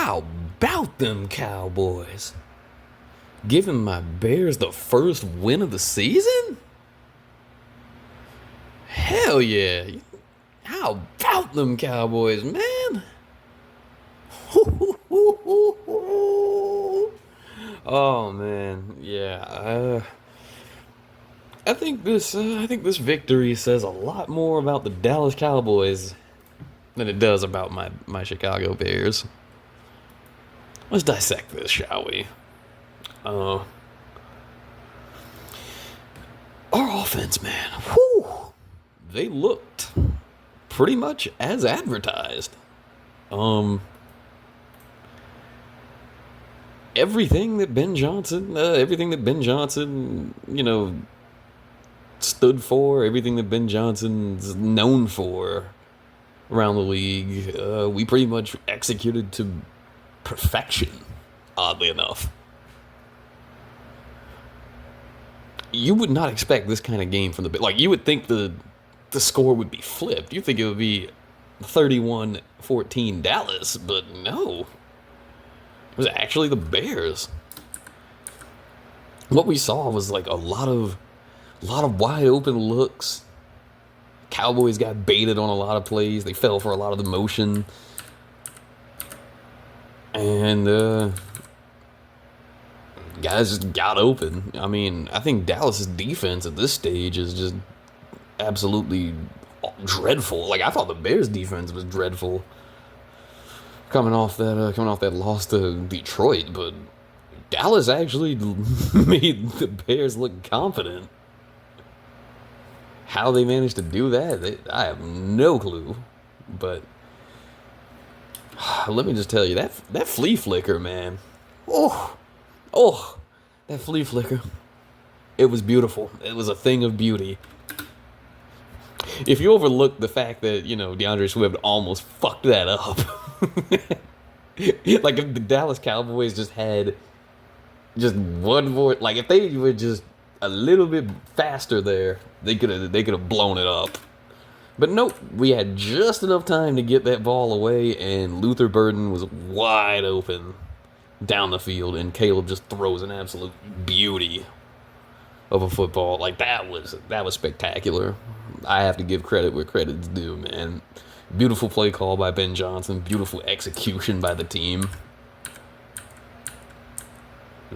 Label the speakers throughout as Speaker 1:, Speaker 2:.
Speaker 1: How about them Cowboys? Giving my Bears the first win of the season? Hell yeah. How about them Cowboys, man? Oh man, yeah. I think this victory says a lot more about the Dallas Cowboys than it does about my Chicago Bears. Let's dissect this, shall we? Uh, our offense, man. Whew, they looked pretty much as advertised. Um, everything that Ben Johnson, stood for, everything that Ben Johnson's known for around the league, we pretty much executed to perfection, oddly enough. You would not expect this kind of game from the... Like, you would think the score would be flipped. You think it would be 31-14 Dallas, but no. It was actually the Bears. What we saw was like a lot of wide open looks. Cowboys got baited on a lot of plays. They fell for a lot of the motion. And guys just got open. I mean, I think Dallas's defense at this stage is just absolutely dreadful. Like, I thought the Bears' defense was dreadful coming off that loss to Detroit, but Dallas actually made the Bears look confident. How they managed to do that, I have no clue. But let me just tell you, that flea flicker, man. Oh, that flea flicker. It was beautiful. It was a thing of beauty. If you overlook the fact that, DeAndre Swift almost fucked that up. Like, if the Dallas Cowboys just had just one more, like, if they were just a little bit faster there, they could have blown it up. But nope, we had just enough time to get that ball away, and Luther Burden was wide open down the field, and Caleb just throws an absolute beauty of a football. Like, that was spectacular. I have to give credit where credit's due, man. Beautiful play call by Ben Johnson. Beautiful execution by the team.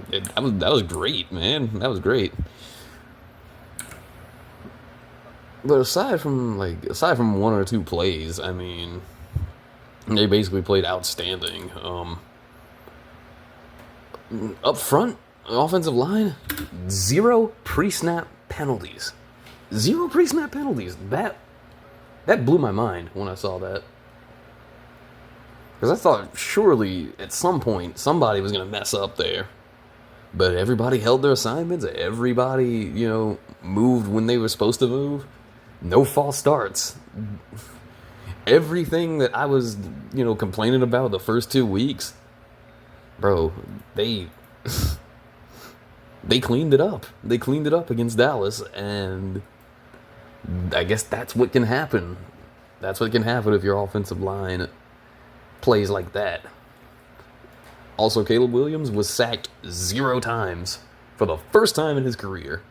Speaker 1: That was great, man. That was great. But aside from one or two plays, I mean, they basically played outstanding. Up front, offensive line, 0 pre-snap penalties. 0 pre-snap penalties. That blew my mind when I saw that. Because I thought surely at some point somebody was going to mess up there. But everybody held their assignments. Everybody, moved when they were supposed to move. No false starts. Everything that I was, complaining about the first 2 weeks, bro, they cleaned it up. They cleaned it up against Dallas, and I guess that's what can happen. That's what can happen if your offensive line plays like that. Also, Caleb Williams was sacked 0 times for the first time in his career.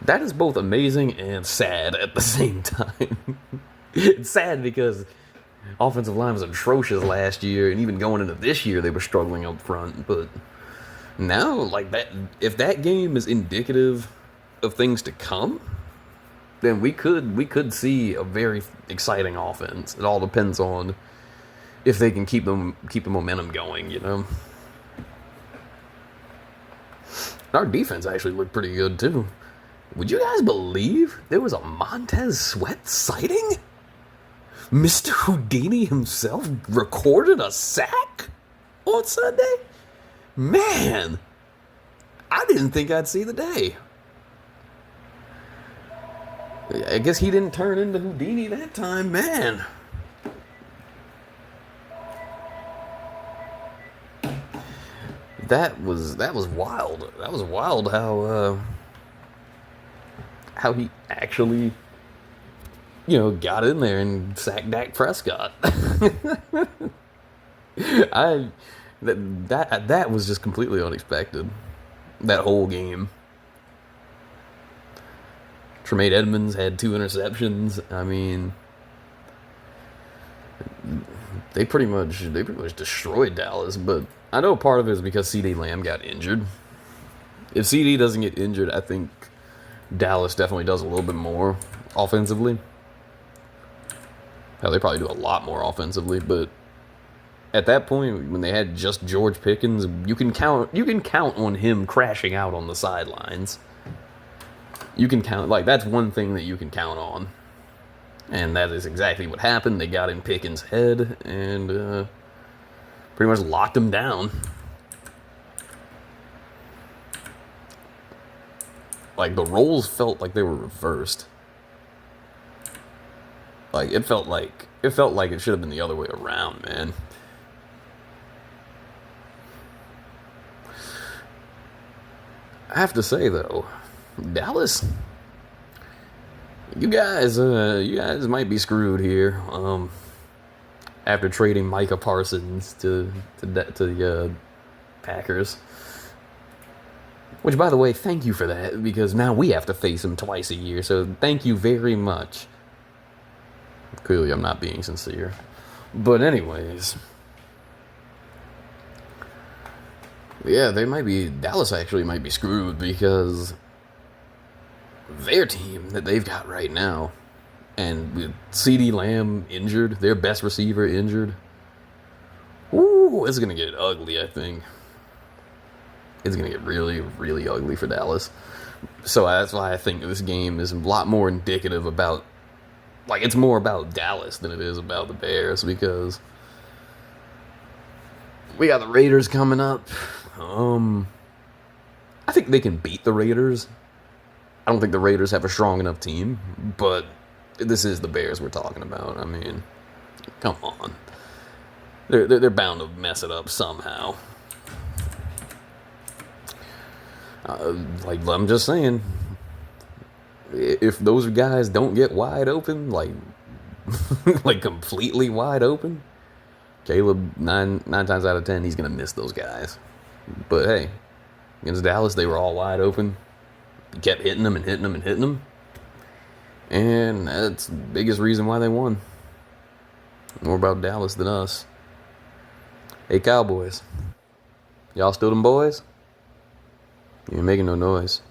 Speaker 1: That is both amazing and sad at the same time. It's sad because offensive line was atrocious last year, and even going into this year, they were struggling up front. But now, like, that, if that game is indicative of things to come, then we could see a very exciting offense. It all depends on if they can keep the momentum going, Our defense actually looked pretty good too. Would you guys believe there was a Montez Sweat sighting? Mr. Houdini himself recorded a sack on Sunday? Man, I didn't think I'd see the day. I guess he didn't turn into Houdini that time, man. That was wild. That was wild how he actually, got in there and sacked Dak Prescott. I that was just completely unexpected. That whole game. Tremaine Edmonds had 2 interceptions. I mean, they pretty much destroyed Dallas. But I know part of it is because CD Lamb got injured. If CD doesn't get injured, I think Dallas definitely does a little bit more offensively. Hell, they probably do a lot more offensively, but at that point, when they had just George Pickens, you can count on him crashing out on the sidelines. You can count, like, that's one thing that you can count on. And that is exactly what happened. They got in Pickens' head and pretty much locked him down. Like, the roles felt like they were reversed. Like, it felt like it should have been the other way around, man. I have to say though, Dallas, you guys might be screwed here. After trading Micah Parsons to the Packers, which, by the way, thank you for that, because now we have to face him twice a year. So thank you very much. Clearly, I'm not being sincere, but anyways. Yeah, Dallas actually might be screwed because their team that they've got right now, and with CD Lamb injured, their best receiver injured, ooh, it's going to get ugly, I think. It's going to get really, really ugly for Dallas. So that's why I think this game is a lot more indicative about, like, it's more about Dallas than it is about the Bears, because we got the Raiders coming up. I think they can beat the Raiders. I don't think the Raiders have a strong enough team, but this is the Bears we're talking about. I mean, come on. They're bound to mess it up somehow. Like, I'm just saying, if those guys don't get wide open, like like completely wide open, Caleb, nine times out of 10, he's gonna miss those guys. But hey, against Dallas, they were all wide open. He kept hitting them and hitting them and hitting them, and that's the biggest reason why they won. More about Dallas than us. Hey, Cowboys, y'all still them boys? You ain't making no noise.